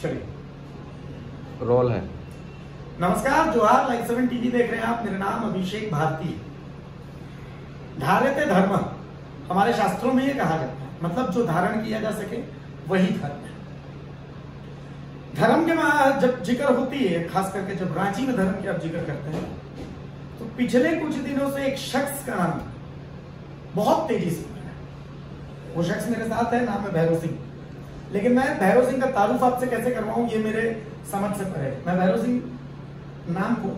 चलिए रोल है। नमस्कार, जोहार। लाइक 7 टीवी देख रहे हैं आप। मेरा नाम अभिषेक भारती। धार्यते धर्म हमारे शास्त्रों में ये कहा जाता है, मतलब जो धारण किया जा सके वही धर्म है। धर्म के जब जिक्र होती है, खास करके जब रांची में धर्म की आप जिक्र करते हैं, तो पिछले कुछ दिनों से एक शख्स का नाम बहुत तेजी से बढ़ रहा है। वो शख्स मेरे साथ है, नाम है भैरव सिंह। लेकिन मैं भैरव सिंह का तारुफ आपसे कैसे करवाऊं, ये मेरे समझ से परे है। मैं भैरव सिंह नाम को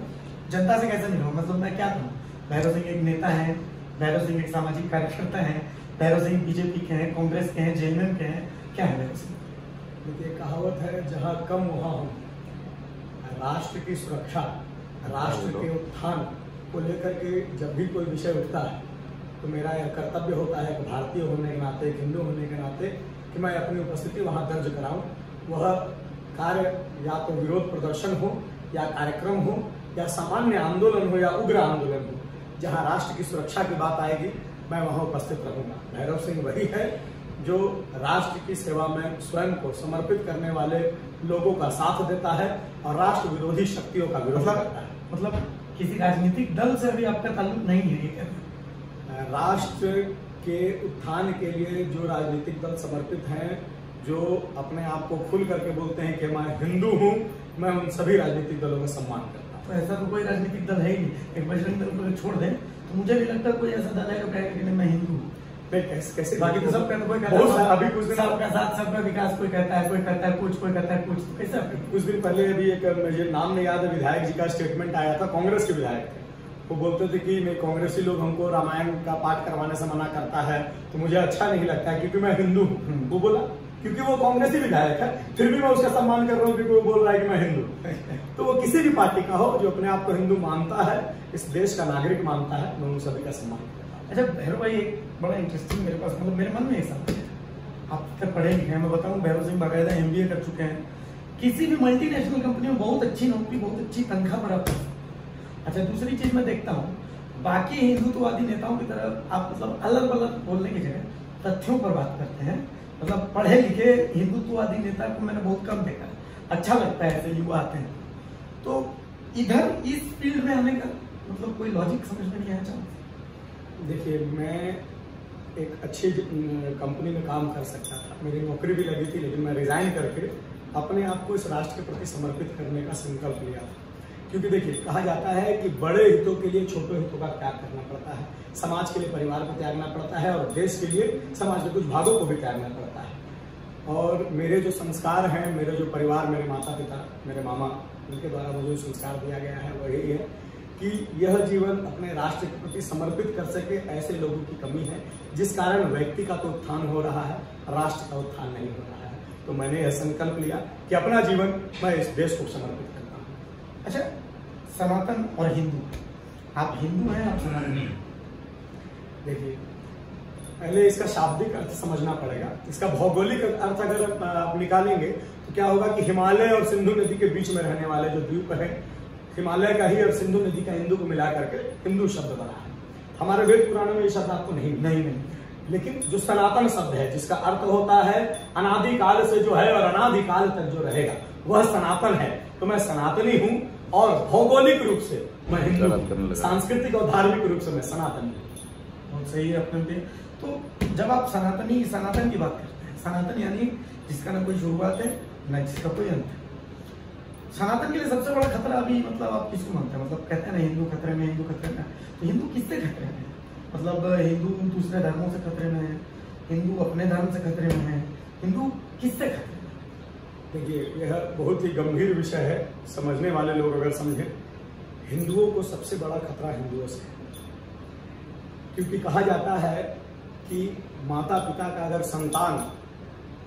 जनता से कैसे मिलाऊं, मतलब मैं क्या कहूं। भैरव सिंह एक नेता है, भैरव सिंह एक सामाजिक कार्यकर्ता है, भैरव सिंह बीजेपी के हैं, कांग्रेस के हैं, जेएमएम के हैं, क्या है भैरव सिंह? देखिए, कहावत है जहां कम वहां हो। राष्ट्र की सुरक्षा, राष्ट्र के उत्थान को लेकर के जब भी कोई विषय उठता है तो मेरा यह कर्तव्य होता है कि भारतीय होने के नाते, हिंदू होने के नाते, कि मैं अपनी उपस्थिति वहां दर्ज कराऊं। वह कार्य या तो विरोध प्रदर्शन हो, या कार्यक्रम हो, या सामान्य आंदोलन हो, या उग्र आंदोलन हो, जहां राष्ट्र की सुरक्षा की बात आएगी मैं वहां उपस्थित रहूंगा। भैरव सिंह वही है जो राष्ट्र की सेवा में स्वयं को समर्पित करने वाले लोगों का साथ देता है और राष्ट्र विरोधी शक्तियों का विरोध करता है। मतलब किसी राजनीतिक दल से भी आपका ताल्लुक नहीं है, ये कहते हैं? राष्ट्र के उत्थान के लिए जो राजनीतिक दल समर्पित हैं, जो अपने आप को खुल करके बोलते हैं कि मैं हिंदू हूं, मैं उन सभी राजनीतिक दलों का सम्मान करता हूं। तो ऐसा तो कोई राजनीतिक दल है ही नहीं। एक बजरंग दल को छोड़ दें तो मुझे भी लगता है कोई ऐसा दल है जो कहेगा कि मैं हिंदू हूँ। कैसे बाकी तो सब कहते हैं, कोई कहता है अभी कुछ दिन सबका साथ सबका विकास, कोई कहता है, कोई कहता है कुछ, कोई कहता है कुछ। तो कैसे कुछ दिन पहले अभी एक मुझे नाम नहीं याद है, विधायक जी का स्टेटमेंट आया था, कांग्रेस के विधायक थे। वो बोलते थे कि मैं कांग्रेसी लोग हमको रामायण का पाठ करवाने से मना करता है तो मुझे अच्छा नहीं लगता है क्योंकि मैं हिंदू हूँ। वो बोला क्योंकि वो कांग्रेसी विधायक है, फिर भी मैं उसका सम्मान कर रहा हूँ क्योंकि वो बोल रहा है कि मैं हिंदू। तो वो किसी भी पार्टी का हो, जो अपने आप को हिंदू मानता है, इस देश का नागरिक मानता है, मैं उन सभी का सम्मान करता हूँ। अच्छा भैरव भाई, एक बड़ा इंटरेस्टिंग मेरे पास, मतलब मेरे मन में एक सवाल है। आप तक पढ़े लिखे हैं, मैं बताऊं भैरव सिंह बाकायदा MBA कर चुके हैं, किसी भी मल्टीनेशनल कंपनी में बहुत अच्छी नौकरी, बहुत अच्छी तनख्वाह पर आप। अच्छा, दूसरी चीज मैं देखता हूँ बाकी हिंदुत्ववादी नेताओं की तरह आप मतलब अलग अलग बोलने की जगह तथ्यों पर बात करते हैं। मतलब पढ़े लिखे हिंदुत्ववादी नेता को मैंने बहुत कम देखा है। अच्छा लगता है ऐसे युवा आते हैं। तो इधर इस फील्ड में आने का मतलब कोई लॉजिक समझ में नहीं आया चाहता। देखिए, मैं एक अच्छी कंपनी में काम कर सकता था, मेरी नौकरी भी लगी थी, लेकिन मैं रिजाइन करके अपने आप को इस राष्ट्र के प्रति समर्पित करने का संकल्प लिया था। क्योंकि देखिए, कहा जाता है कि बड़े हितों के लिए छोटे हितों का त्याग करना पड़ता है, समाज के लिए परिवार को त्यागना पड़ता है, और देश के लिए समाज के कुछ भागों को भी त्यागना पड़ता है। और मेरे जो संस्कार हैं, मेरे जो परिवार, मेरे माता पिता, मेरे मामा, उनके द्वारा मुझे जो संस्कार दिया गया है वो यही है कि यह जीवन अपने राष्ट्र के प्रति समर्पित कर सके, ऐसे लोगों की कमी है, जिस कारण व्यक्ति का तो उत्थान हो रहा है, राष्ट्र का उत्थान नहीं हो रहा है। तो मैंने यह संकल्प लिया कि अपना जीवन मैं इस देश को समर्पित करता हूँ। अच्छा, सनातन और हिंदू, आप हिंदू हैं, आप सनातन हैं? देखिए, पहले इसका शाब्दिक अर्थ समझना पड़ेगा। इसका भौगोलिक अर्थ अगर आप निकालेंगे तो क्या होगा कि हिमालय और सिंधु नदी के बीच में रहने वाले जो द्वीप है, हिमालय का ही और सिंधु नदी का हिंदू को मिला करके हिंदू शब्द बना है। हमारे वेद पुराणों में ये शब्द आपको नहीं। लेकिन जो सनातन शब्द है, जिसका अर्थ होता है अनादिकाल से जो है और अनादिकाल तक जो रहेगा, वह सनातन है। तो मैं सनातनी हूँ, और भौगोलिक रूप से मैं हिंदू, सांस्कृतिक और धार्मिक रूप से मैं सनातनी हूँ। बहुत सही है अपने। तो जब आप सनातन की बात करते हैं, सनातन यानी जिसका ना कोई शुरुआत है ना जिसका कोई अंत है। सनातन के लिए सबसे बड़ा खतरा अभी मतलब आप किसको मानते हैं? मतलब कहते हैं ना हिंदू खतरे में, हिंदू खतरे में। तो हिंदू किससे खतरे में है? मतलब हिंदू दूसरे धर्मों से खतरे में है, हिंदू अपने धर्म से खतरे में है, हिंदू किससे खतरे में? देखिए, यह बहुत ही गंभीर विषय है। समझने वाले लोग अगर समझें, हिंदुओं को सबसे बड़ा खतरा हिंदुओं से है। क्योंकि कहा जाता है कि माता पिता का अगर संतान,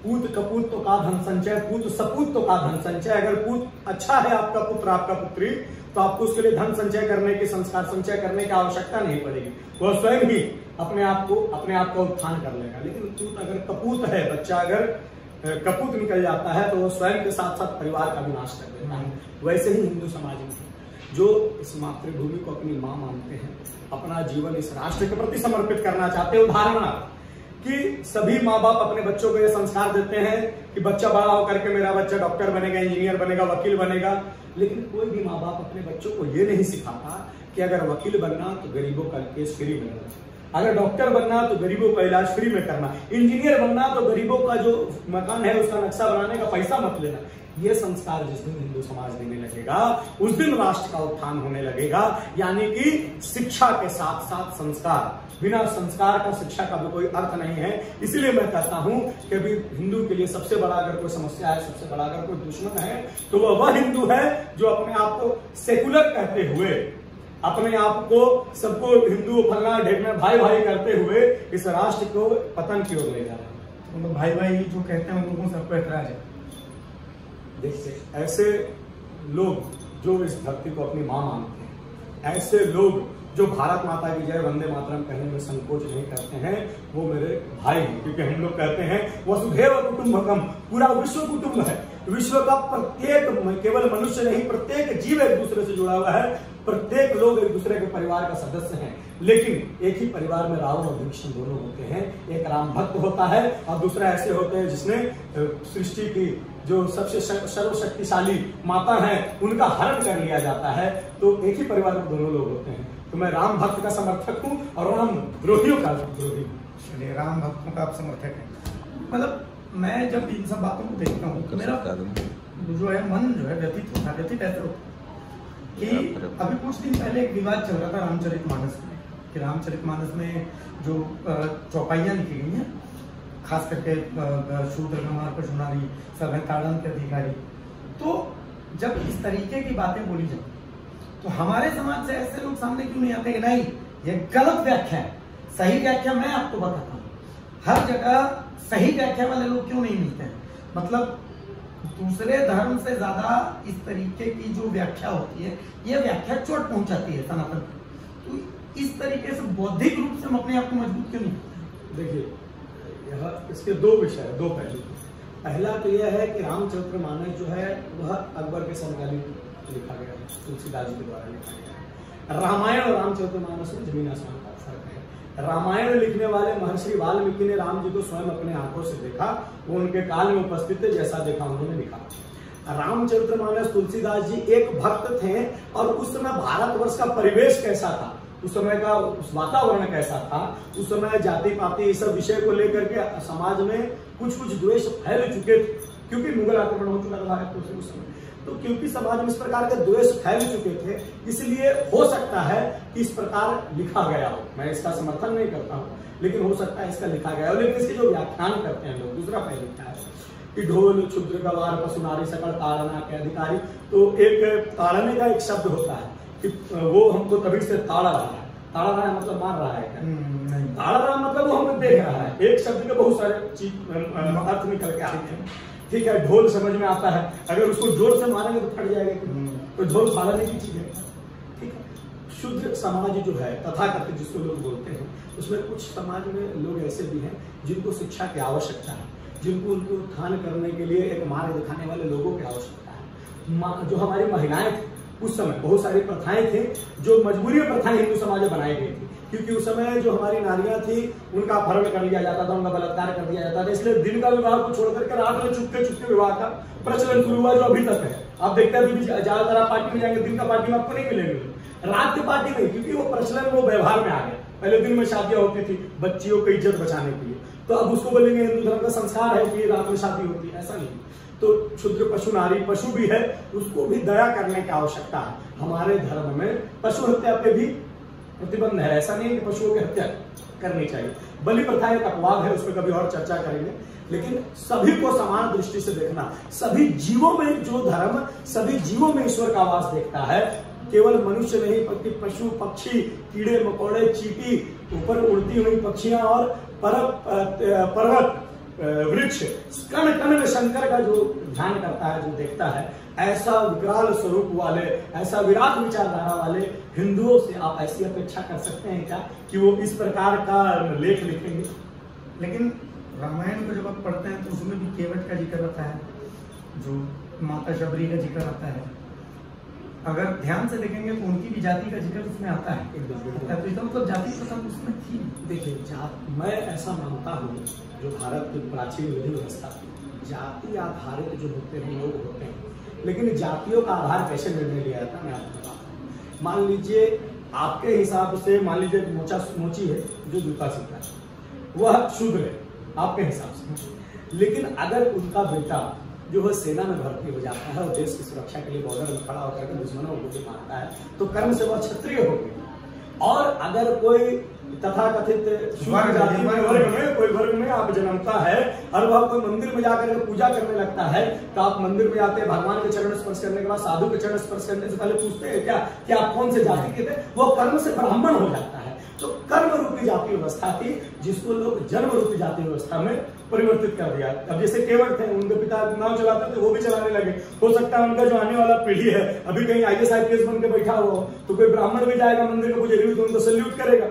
पूत कपूत तो का धन संचय, पूत सपूत तो का धन संचय। अगर पूत अच्छा है, आपका पुत्र, आपका पुत्री, तो आपको उसके लिए धन संचय करने की, संस्कार संचय करने की आवश्यकता नहीं पड़ेगी। वह स्वयं ही अपने आप का उत्थान कर लेगा। लेकिन पूत अगर कपूत है, बच्चा अगर कपूत निकल जाता है, तो वो स्वयं के साथ साथ परिवार का विनाश कर देता है। वैसे ही हिंदू समाज में जो इस मातृभूमि को अपनी माँ मानते हैं, अपना जीवन इस राष्ट्र के प्रति समर्पित करना चाहते हैं, उदाहरण कि सभी माँ बाप अपने बच्चों को ये संस्कार देते हैं कि बच्चा बड़ा होकर के मेरा बच्चा डॉक्टर बनेगा, इंजीनियर बनेगा, वकील बनेगा, लेकिन कोई भी माँ बाप अपने बच्चों को ये नहीं सिखाता कि अगर वकील बनना तो गरीबों का केस फ्री में करना, अगर डॉक्टर बनना तो गरीबों का इलाज फ्री में करना, इंजीनियर बनना तो गरीबों का जो मकान है उसका नक्शा बनाने का पैसा मत लेना। ये संस्कार जिस दिन हिंदू समाज देने लगेगा उस दिन राष्ट्र का उत्थान होने लगेगा। यानी कि शिक्षा के साथ साथ संस्कार, बिना संस्कार का शिक्षा का भी कोई अर्थ नहीं है। इसीलिए मैं कहता हूं कि अभी हिंदू के लिए सबसे बड़ा अगर कोई समस्या है, सबसे बड़ा अगर कोई दुश्मन है तो वह हिंदू है जो अपने आप को सेकुलर कहते हुए, अपने आप को सबको हिंदू फलना ढेकना भाई भाई करते हुए इस राष्ट्र को पतन की ओर ले जा रहे हैं। भाई भाई जो कहते हैं उन लोगों से आपको ऐतराज है? देखिए, ऐसे लोग जो इस धरती को अपनी मां मानते हैं, ऐसे लोग जो भारत माता की जय वंदे मातरम कहने में संकोच नहीं करते हैं, वो मेरे भाई हैं। क्योंकि हम लोग कहते हैं वसुधैव कुटुंबकम, पूरा विश्व कुटुंब है। विश्व का प्रत्येक, केवल मनुष्य नहीं, प्रत्येक जीव एक दूसरे से जुड़ा हुआ है, प्रत्येक लोग एक दूसरे के परिवार का सदस्य हैं। लेकिन एक ही परिवार में रावण और विभीषण दोनों होते हैं। एक राम भक्त होता है और दूसरा ऐसे होते हैं जिसने सृष्टि की जो सबसे सर्वशक्तिशाली माता है उनका हरण कर लिया जाता है। तो एक ही परिवार में दोनों लोग होते हैं। तो मैं राम भक्त का समर्थक हूँ और राम द्रोहियों का द्रोही हूँ। चलिए, राम भक्तों का आप समर्थक हैं। मतलब मैं जब इन सब बातों को देखता हूँ तो मेरा जो है मन जो है व्यतीत होता है कि अभी कुछ दिन पहले एक विवाद चल रहा था रामचरितमानस में, कि रामचरितमानस में जो चौपाइयां लिखी गई हैं, खास करके शूद्र गंवार पशुनारी सब है ताड़न के अधिकारी, तो जब इस तरीके की बातें बोली जाए तो हमारे समाज से ऐसे लोग सामने क्यों नहीं आते कि नहीं ये गलत व्याख्या है, सही व्याख्या मैं आपको बताता हूँ। हर जगह सही व्याख्या वाले लोग क्यों नहीं मिलते हैं? मतलब दूसरे धर्म से ज्यादा इस तरीके की जो व्याख्या होती है, ये व्याख्या चोट पहुंचाती है सनातन को। तो इस तरीके से बौद्धिक रूप से हम अपने आप को मजबूत क्यों नहीं करते? देखिए, यह इसके दो विषय है, दो पहलू। पहला तो यह है कि रामचरितमानस जो है वह अकबर के समकालीन लिखा गया है, तुलसीदास जी के द्वारा लिखा गया है। रामायण और रामचरितमानस में जमीन आसमान का फर्क है। रामायण लिखने वाले महर्षि वाल्मीकि ने राम जी को स्वयं अपने आंखों से देखा, वो उनके काल में उपस्थित थे, जैसा देखा उन्होंने लिखा। रामचरितमानस तुलसीदास जी एक भक्त थे और उस समय भारतवर्ष का परिवेश कैसा था, उस समय का उस वातावरण कैसा था, उस समय जाति पाति इस सब विषय को लेकर के समाज में कुछ कुछ द्वेष फैल चुके थे, क्योंकि मुगल आक्रमण हो चुका था भारत को उस समय। तो क्योंकि समाज में इस प्रकार के द्वेष फैल चुके थे, इसलिए हो सकता है कि इस प्रकार लिखा गया हो। मैं इसका समर्थन नहीं करता हूँ, लेकिन हो सकता है इसका लिखा गया हो। लेकिन इसके जो व्याख्यान करते हैं लोग, दूसरा पहलू क्या है कि ढोल क्षुद्र गवार पशुनारी सकल ताड़ना के अधिकारी, तो एक ताड़ने का एक शब्द होता है कि वो हमको तभी से ताड़ रहा है। ताड़ रहा है मतलब मार रहा है क्या? नहीं, ताड़ रहा मतलब वो हमें देख रहा है। एक शब्द के बहुत सारे अर्थ निकल के आते हैं। ठीक है, ढोल समझ में आता है, अगर उसको जोर से मारेंगे तो फट जाएगा, तो ढोल फाड़ने की चीज है। ठीक है, शुद्ध समाज जो है तथाकथित जिसको लोग बोलते हैं, उसमें कुछ समाज में लोग ऐसे भी हैं जिनको शिक्षा की आवश्यकता है, जिनको उनको उत्थान करने के लिए एक मार्ग दिखाने वाले लोगों की आवश्यकता है। जो हमारी महिलाएं थी उस समय, बहुत सारी प्रथाएं थी जो मजबूरी प्रथाएं हिंदू समाज में बनाई गई थी, क्योंकि उस समय जो हमारी नारियां थी उनका अपहरण कर लिया जाता था, उनका बलात्कार कर दिया जाता था। इसलिए दिन का विवाह को छोड़कर के रात में चुपके चुपके विवाह का प्रचलन शुरू हुआ, जो अभी तक है। आप देखते हैं ज्यादातर आप पार्टी में जाएंगे, दिन का पार्टी में आपको नहीं मिलेंगे, रात की पार्टी नहीं, क्योंकि वो प्रचलन वो व्यवहार में आ गया। पहले दिन में शादियां होती थी बच्चियों की इज्जत बचाने के लिए, तो अब उसको बोलेंगे हिंदू धर्म का संस्कार है कि रात में शादी होती है, ऐसा नहीं। तो क्षुद्र पशु नारी, पशु भी है, उसको भी दया करने की आवश्यकता है। हमारे धर्म में पशु हत्या पे भी प्रतिबंध है, ऐसा नहीं है कि पशुओं की हत्या करनी चाहिए। बलि प्रथा एक अपवाद है, उस पर कभी और चर्चा करेंगे। लेकिन सभी को समान दृष्टि से देखना, सभी जीवों में जो धर्म, सभी जीवों में ईश्वर का वास देखता है, केवल मनुष्य नहीं बल्कि पशु पक्षी कीड़े मकोड़े चींटी, ऊपर उड़ती हुई पक्षियां और पर्वत वृक्ष, कण कण में शंकर का जो ध्यान करता है, जो देखता है, ऐसा विकराल स्वरूप वाले, ऐसा विराट विचारधारा वाले हिंदुओं से आप ऐसी अपेक्षा कर सकते हैं क्या कि वो इस प्रकार का लेख लिखेंगे? लेकिन रामायण को जब आप पढ़ते हैं तो उसमें भी केवट का जिक्र आता है, जो माता शबरी का जिक्र आता है, अगर ध्यान से देखेंगे तो उनकी भी जाति का जिक्र उसमें आता है। तो इसका मतलब जाति प्रथा उसमें थी। देखिए, मैं ऐसा मानता हूँ, जो भारत की प्राचीन विधि व्यवस्था थी, जाति आधारित जो होते हैं लोग होते हैं, लेकिन जातियों का आधार कैसे निर्णय लिया जाता है मैं आपको बताता हूँ। मान लीजिए आपके हिसाब से, मान लीजिए मोची है जो जूता सीता है, वह शूद्र है आपके हिसाब से, लेकिन अगर उनका बेटा जो है सेना में भर्ती हो जाता है और देश की सुरक्षा के लिए बॉर्डर में खड़ा होकर के दुश्मनों को भी मारता है, तो कर्म से वह क्षत्रिय हो गया। और अगर कोई तथाकथित जाति में कोई वर्ग में आप जन्मता है और वह कोई मंदिर में जाकर के पूजा करने लगता है, तो आप मंदिर में जाते हैं, भगवान के चरण स्पर्श करने के बाद साधु के चरण स्पर्श करने से पहले पूछते हैं क्या कि आप कौन से जाति के थे, वो कर्म से ब्राह्मण हो जाता है। तो कर्म रूपी जाति व्यवस्था थी जिसको लोग जन्म रूपी जाति व्यवस्था में परिवर्तित कर दिया। अब जैसे केवट थे, उनके पिता नाव चलाते थे, वो भी चलाने लगे, हो सकता है उनका जो आने वाला पीढ़ी है अभी कहीं IAS IPS बन के बैठा हुआ, तो कोई ब्राह्मण भी जाएगा मंदिर में पुजारी, तो उनको सल्यूट करेगा।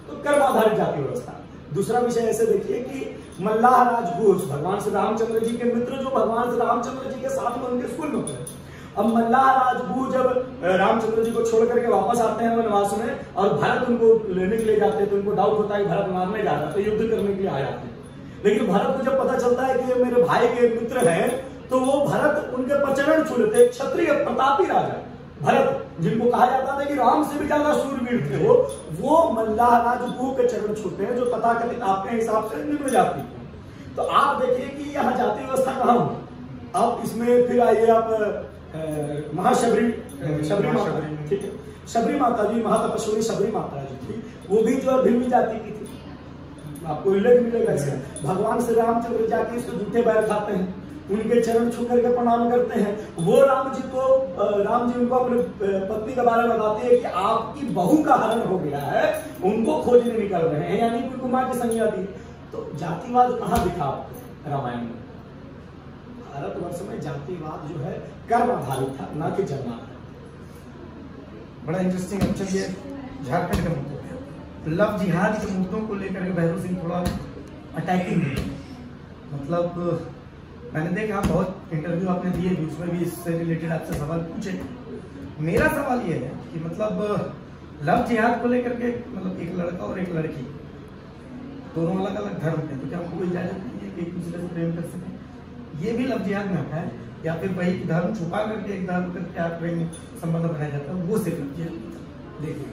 तो कर्म आधारित जाति व्यवस्था। दूसरा विषय ऐसे देखिए कि मल्लाह राजपूत भगवान श्री रामचंद्र जी के मित्र, जो भगवान श्री रामचंद्र जी के साथ में उनके स्कूल में पढ़े। अब मल्लाह राजपूत जब रामचंद्र जी को छोड़ करके वापस आते हैं वनवास में और भरत उनको लेने के लिए जाते हैं, तो उनको डाउट होता है कि भरत मारने जा रहा है, तो युद्ध करने के लिए आ जाते हैं। लेकिन भरत को जब पता चलता है कि ये मेरे भाई के मित्र हैं, तो वो भरत उनके प्रचरण छू लेते। क्षत्रिय प्रतापी राजा भरत, जिनको कहा जाता था कि राम से भी ज्यादा शूरवीर थे, वो मल्लाह राजपूत के चरण छूते हैं, जो तथाकथित आपके हिसाब से निम्न जाति है। तो आप देखिए कि यह जाति व्यवस्था कहाँ हुई। अब इसमें फिर आइए आप महाशबरी माता, ठीक है, शबरी माता जी, महातपस्वी शबरी माता जी थी, वो भी जो है भिन्न जाति की थी। आपको उल्लेख मिलेगा इसका। भगवान श्री रामचंद्र जाके इसको जूठे बैर खाते हैं, उनके चरण छू करके प्रणाम करते हैं। वो राम जी उनको अपनी पत्नी के बारे में बताते हैं कि आपकी बहू का हरण हो गया है, उनको खोजने निकल रहे हैं, यानी उनको मां की संज्ञा दी। तो जातिवाद कहाँ दिखा आपको रामायण में? भारतवर्ष में जातिवाद जो है कर्म आधारित था, न कि जन्म आधारित। बड़ा इंटरेस्टिंग। अब चलिए झारखंड के मुद्दों पे, लव जिहाद के मुद्दों को लेकर के भैरव सिंह थोड़ा अटैकिंग है। मतलब मैंने देखा बहुत इंटरव्यू आपने दिए भी, उसमें भी इससे रिलेटेड आपसे सवाल पूछे। मेरा सवाल ये है कि मतलब लव जिहाद को लेकर के, मतलब एक लड़का और एक लड़की दोनों अलग अलग धर्म के, तो क्या उनको इजाजत नहीं है कि एक दूसरे से प्रेम कर सकें? ये भी लव जिहाद में आता है, या फिर वही धर्म छुपा करके एक धर्म करके आप प्रेम संबंध बनाया जाता है, वो सिर्फ लव जिहाद। देखिए,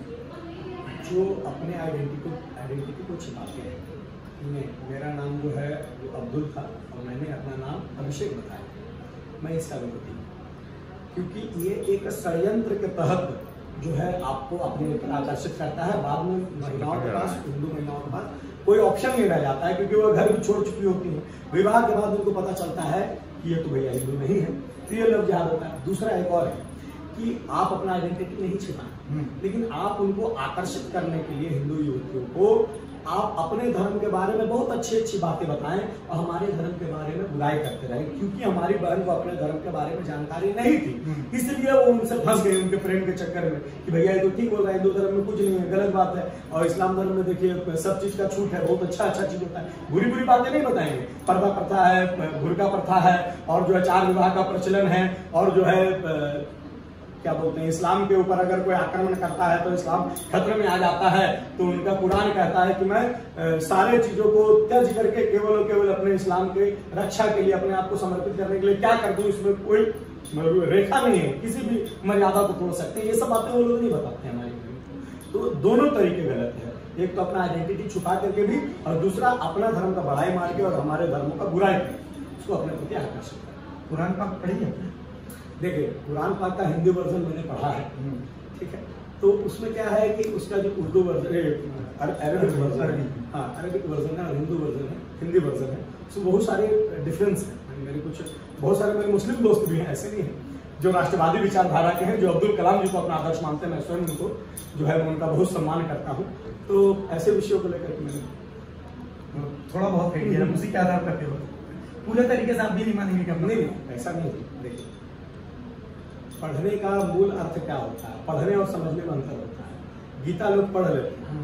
जो अपने आइडेंटिटी को छिपाते हैं, मेरा नाम जो है वो अब्दुल था और मैंने अपना नाम अभिषेक बताया, मैं इसका विरोधी हूँ, क्योंकि ये एक षड्यंत्र के तहत जो है आपको अपने ऊपर आकर्षित करता है। बाद में महिलाओं के पास, हिंदू महिलाओं के पास कोई ऑप्शन नहीं रह जाता है, क्योंकि वो घर भी छोड़ चुकी होती है। विवाह के बाद उनको पता चलता है कि ये तो भैया हिंदू नहीं है, तो ये लव जिहाद होता है। दूसरा एक और है कि आप अपना आइडेंटिटी नहीं छिपाएं, लेकिन आप उनको आकर्षित करने के लिए हिंदू युवतियों को आप अपने धर्म के बारे में बहुत अच्छी अच्छी बातें बताएं और हमारे धर्म के बारे में बुराई करते रहे, क्योंकि हमारी बहन को अपने धर्म के बारे में जानकारी नहीं थी, इसलिए वो उनसे फंस गए उनके प्रेम के चक्कर में कि भैया ये तो ठीक बोल रहा है, हिंदू धर्म में कुछ नहीं है, गलत बात है। और इस्लाम धर्म में देखिए सब चीज का छूट है, बहुत अच्छा चीज होता है, बुरी बुरी बातें नहीं बताएंगे। पर्दा प्रथा है, बुर्का प्रथा है, और जो है 4 विवाह का प्रचलन है, और जो है क्या बोलते हैं, इस्लाम के ऊपर अगर कोई आक्रमण करता है तो इस्लाम खतरे में आ जाता है। तो उनका कुरान कहता है कि मैं सारे चीजों को त्याग करके केवल और केवल अपने इस्लाम के रक्षा के लिए अपने आप को समर्पित करने के लिए क्या कर दूं, इसमें कोई रेखा नहीं है, किसी भी मर्यादा को तोड़ सकते हैं। ये सब बातें वो लोग नहीं बताते हमारे लिए। तो दोनों तरीके गलत है, एक तो अपना आइडेंटिटी छुपा करके भी, और दूसरा अपना धर्म का बड़ाई मार के और हमारे धर्मों का बुराई करके उसको अपने प्रति आकर्षित कर। कुरान पाक पढ़ी है? देखिए, कुरान पाक का हिंदी वर्जन मैंने पढ़ा है, ठीक है, तो उसमें क्या है कि उसका जो उर्दू वर्जन, अरबिक वर्जन है, हाँ अरबिक वर्जन है और हिंदू वर्जन है, हिंदी वर्जन है, उसमें बहुत सारे डिफरेंस है। मेरे बहुत सारे मेरे मुस्लिम दोस्त भी हैं, ऐसे नहीं है, जो राष्ट्रवादी विचारधारा के हैं, जो अब्दुल कलाम जी को अपना आदर्श मानते हैं, मैं स्वयं उनको जो है उनका बहुत सम्मान करता हूँ। तो ऐसे विषयों को लेकर मैंने थोड़ा बहुत उसी के आधार पर पूरे तरीके से आप भी नहीं मानेंगे कि नहीं, ऐसा नहीं। देखिए, पढ़ने का मूल अर्थ क्या होता है? पढ़ने और समझने में अंतर होता है। गीता लोग पढ़ लेते हैं,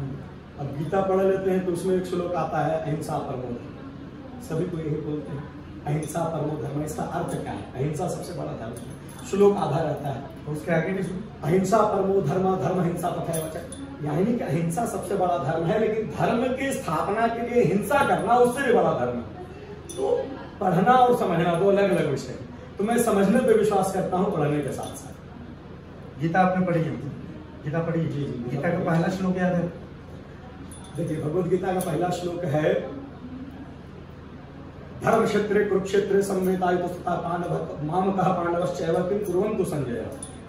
अब गीता पढ़ लेते हैं तो उसमें एक श्लोक आता है अहिंसा परमो धर्म, सभी को यही बोलते हैं। अहिंसा परमो धर्म, इसका अर्थ क्या है? अहिंसा सबसे बड़ा धर्म है, श्लोक आधा रहता है, उसके आगे भी सुन। अहिंसा परमो धर्म, धर्म हिंसा तथा वचन, यानी कि अहिंसा सबसे बड़ा धर्म है, लेकिन धर्म की स्थापना के लिए हिंसा करना उससे भी बड़ा धर्म है। तो पढ़ना और समझना दो अलग अलग विषय, तो मैं समझने पे विश्वास करता हूँ पढ़ने के साथ साथ। गीता आपने पढ़ी है? गीता पढ़ी? जी। गीता का पहला श्लोक याद है? देखिए, भगवद गीता का पहला श्लोक है, धर्म क्षेत्रे कुरुक्षेत्रे संवेतायुतस्तथा पांडव मामकः पांडवश्चैव किं कुर्वन्तु संजय,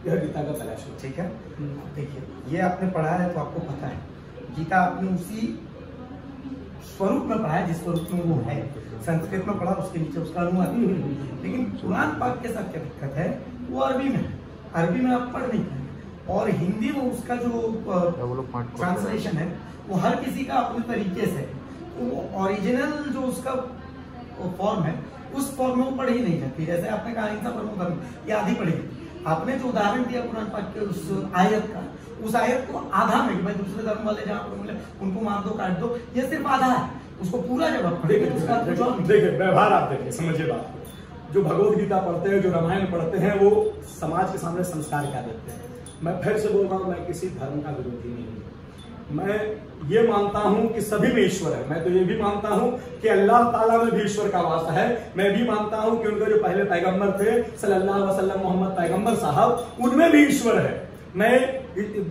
यह गीता का पहला श्लोक। ठीक है, देखिए ये आपने पढ़ा है तो आपको पता है, गीता आपने उसी स्वरूप में पढ़ा है जिस स्वरूप में वो है। संस्कृत में पढ़ा, उसके नीचे उसका अनुवाद, लेकिन कुरान पाक के साथ क्या दिक्कत है, वो अरबी में है, अरबी में आप पढ़ नहीं पाएंगे, और हिंदी में उसका जो ट्रांसलेशन है वो हर किसी का अपने तरीके से, वो ओरिजिनल जो उसका फॉर्म है उस फॉर्म में वो पढ़ी नहीं जाती। जैसे आपने कहा अहिंसा परमो धर्म, ये आधी पढ़ी, आपने जो उदाहरण दिया कुरान पाक के उस आयत का, उस आयत को आधा में कि भाई दूसरे धर्म वाले जहाँ पर मिले उनको मार दो, काट दो, ये सिर्फ आधा है, उसको पूरा जब आप देखिए व्यवहार आप देखिए, समझिए बात को। जो भगवद गीता पढ़ते हैं, जो रामायण पढ़ते हैं, वो समाज के सामने संस्कार क्या देते हैं। मैं फिर से बोल रहा हूँ, मैं किसी धर्म का विरोधी नहीं हूँ, मैं ये मानता हूं कि सभी में ईश्वर है। मैं तो ये भी मानता हूं कि अल्लाह ताला में भी ईश्वर का वास है। मैं भी मानता हूं कि उनके जो पहले पैगंबर थे सल्लल्लाहु अलैहि वसल्लम मोहम्मद पैगंबर साहब, उनमें भी ईश्वर है। मैं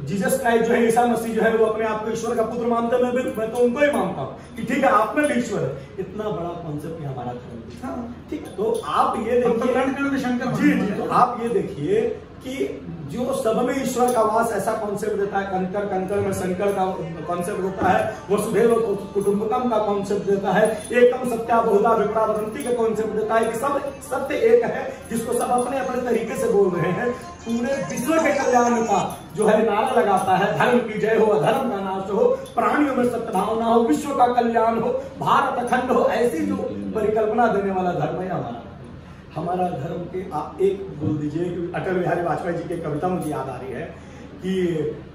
जीसस क्राइस्ट जो है, ईसा मसीह जो है, वो अपने आप को ईश्वर का पुत्र मानते हैं, मैं तो उनको ही मानता हूं कि ठीक है आप में भी ईश्वर है। इतना बड़ा कॉन्सेप्ट हमारा धर्म, ठीक है। तो आप ये देखिए, जी, तो आप ये देखिए कि जो सब में ईश्वर का वास ऐसा कॉन्सेप्ट देता है, कंकर कंकर में शंकर का कॉन्सेप्ट देता है, वसुधैव कुटुंबकम का कॉन्सेप्ट देता है, एकम सत्या बहुधा विप्रा वदंती का कॉन्सेप्ट देता है कि सब सत्य एक है, जिसको सब अपने अपने तरीके से बोल रहे हैं। पूरे विश्व के कल्याण का जो है नारा लगाता है, धर्म की जय हो, अधर्म का नाश हो, प्राणियों में सत्य भावना हो, विश्व का कल्याण हो, भारत अखंड हो, ऐसी जो परिकल्पना देने वाला धर्म है हमारा धर्म के। आप एक बोल दीजिए कि अटल बिहारी वाजपेयी जी की कविता मुझे याद आ रही है कि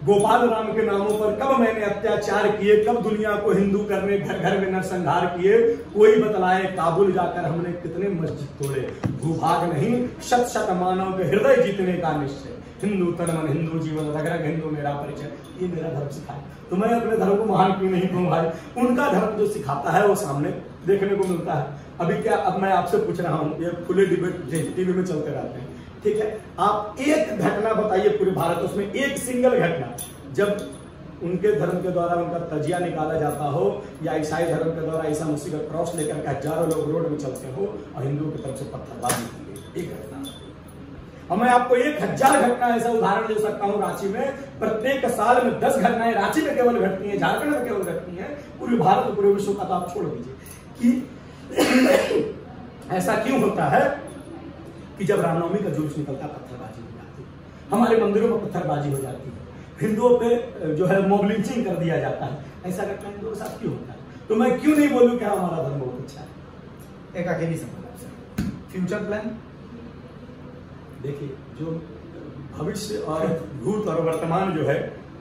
गोपाल राम के नामों पर कब मैंने अत्याचार किए, कब दुनिया को हिंदू करने घर घर में नरसंहार किए, कोई बतलाए काबुल जाकर हमने कितने मस्जिद तोड़े, भूभाग नहीं शत शत मानव के हृदय जीतने का निश्चय, हिंदू तन मन हिंदू जीवन रग रग हिंदू मेरा परिचय, ये मेरा धर्म सिखाए। तो मैं अपने धर्म को महान क्यों नहीं कहूँ भाई, उनका धर्म जो सिखाता है वो सामने देखने को मिलता है। अभी क्या, अब मैं आपसे पूछ रहा हूँ, ये खुले डिबेट टीवी में चलते रहते हैं, ठीक है, आप एक घटना बताइए पूरे भारत, उसमें एक सिंगल घटना जब उनके धर्म के द्वारा उनका तजिया निकाला जाता हो, या ईसाई धर्म के द्वारा ईसा मसीह का क्रॉस लेकर के हजारों लोग रोड में चलते हो और हिंदुओं की तरफ से पत्थरबाजी की गई, एक घटना। और मैं आपको 1000 घटना ऐसा उदाहरण दे सकता हूं रांची में, प्रत्येक साल में 10 घटनाएं रांची में केवल घटती हैं, झारखंड में केवल घटती हैं, पूरे भारत पूरे विश्व का तो आप छोड़ दीजिए कि ऐसा क्यों होता है कि जब रामनवमी का जुलूस निकलता है पत्थरबाजी हो जाती है, हमारे मंदिरों में पत्थरबाजी हो जाती है, हिंदुओं पे जो है मॉब लिंचिंग कर दिया जाता है, ऐसा घटना हिंदुओं के साथ क्यों होता है? तो मैं क्यों नहीं बोलूं कि हमारा धर्म बहुत अच्छा है। एक अकेली सवाल, फ्यूचर प्लान देखिए, जो भविष्य और भूत और वर्तमान जो है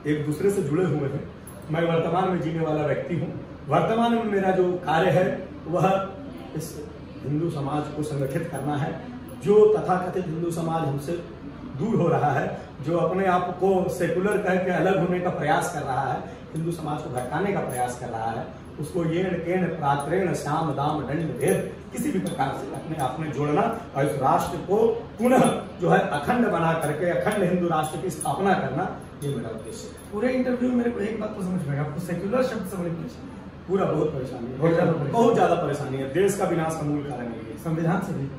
एक दूसरे से जुड़े हुए हैं। मैं वर्तमान में जीने वाला व्यक्ति हूँ। वर्तमान में मेरा जो कार्य है वह इस हिंदू समाज को संगठित करना है। जो तथाकथित हिंदू समाज हमसे दूर हो रहा है, जो अपने आप को सेकुलर कह के अलग होने का प्रयास कर रहा है, हिंदू समाज को भटकाने का प्रयास कर रहा है, उसको येण केण प्रात्रेण श्याम दाम दंड भेद किसी भी प्रकार से अपने आप में जोड़ना और इस राष्ट्र को पुनः जो है अखंड बना करके अखंड हिंदू राष्ट्र की स्थापना करना, ये मेरा उद्देश्य है। पूरे इंटरव्यू में मेरे को एक बात तो समझ में, आपको सेक्युलर शब्द समझ में पूरा बहुत परेशानी है, बहुत ज्यादा परेशानी है। देश का विनाश का मूल कारण है संविधान से भी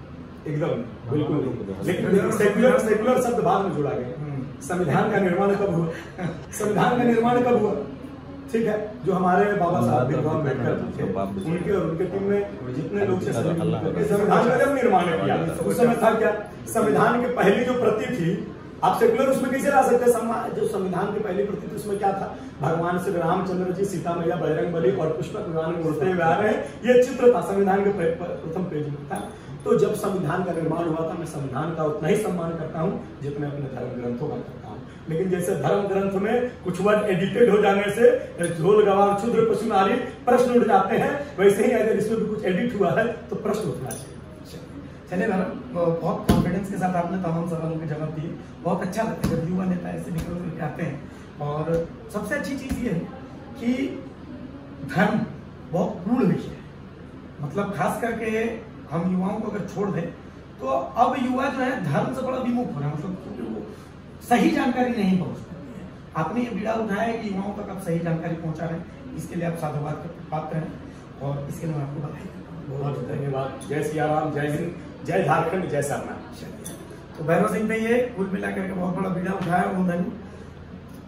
एकदम बिल्कुल, लेकिन सेक्युलर शब्द बाद में जोड़ा गया। संविधान का निर्माण कब हुआ? संविधान का निर्माण कब हुआ? ठीक है, जो हमारे बाबा साहब भीमराव अम्बेडकर थे, उनके और उनके टीम में जितने लोग संविधान का जब निर्माण किया, उस समय था क्या? संविधान की पहली जो प्रति थी, आप सेकुलर उसमें कैसे ला सकते हैं? जो संविधान की पहली प्रति थी उसमें क्या था? भगवान श्री रामचंद्र जी सीता मैया बजरंगबली और पुष्पक विमान में उड़ते हुए आ रहे हैं, ये चित्र था संविधान के प्रथम पेज में था। तो जब संविधान का निर्माण हुआ था, मैं संविधान का उतना ही सम्मान करता हूँ जितना अपने धर्म ग्रंथों का करता हूँ। लेकिन जैसे धर्म ग्रंथ में कुछ वर्ड एडिटेड हो जाने से झोल गवार क्षुद्र पशु नारी प्रश्न उठ जाते हैं, वैसे ही अगर इसमें भी कुछ एडिट हुआ है तो प्रश्न उठना चाहिए। चलिए मैडम, बहुत कॉन्फिडेंस के साथ आपने तमाम सवालों के जवाब दिए। बहुत अच्छा लगता है जब युवा नेता ऐसे निकल करके आते हैं। और सबसे अच्छी चीज़ ये है कि धर्म बहुत गूढ़ विषय है। मतलब खास करके हम युवाओं को अगर छोड़ दें तो अब युवा जो है धर्म से बड़ा विमुख हो रहा है, मतलब क्योंकि वो सही जानकारी नहीं पहुँच पाती है। आपने ये बीड़ा उठाया है कि युवाओं तक आप सही जानकारी पहुँचा रहे हैं, इसके लिए आप साधुवाद के पात्र हैं और इसके लिए मैं आपको बधाई देता हूँ। बहुत धन्यवाद। जय सिया राम, जय हिंद, जय झारखंड, जय सरनाथ। तो भैरव सिंह ने ये कुल मिलाकर के बहुत बड़ा बीड़ा उठाया। उन्होंने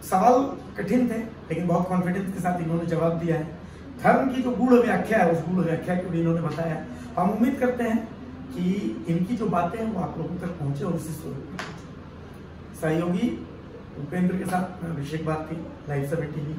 सवाल कठिन थे लेकिन बहुत कॉन्फिडेंस के साथ इन्होंने जवाब दिया है। धर्म की जो गूढ़ व्याख्या है उस गूढ़ व्याख्या को भी इन्होंने बताया। हम उम्मीद करते हैं कि इनकी जो बातें हैं वो आप लोगों तक पहुंचे और इसी स्वरूप में पहुंचे। सहयोगी उपेंद्र के साथ मैं अभिषेक बात की, लाइव 7 TV।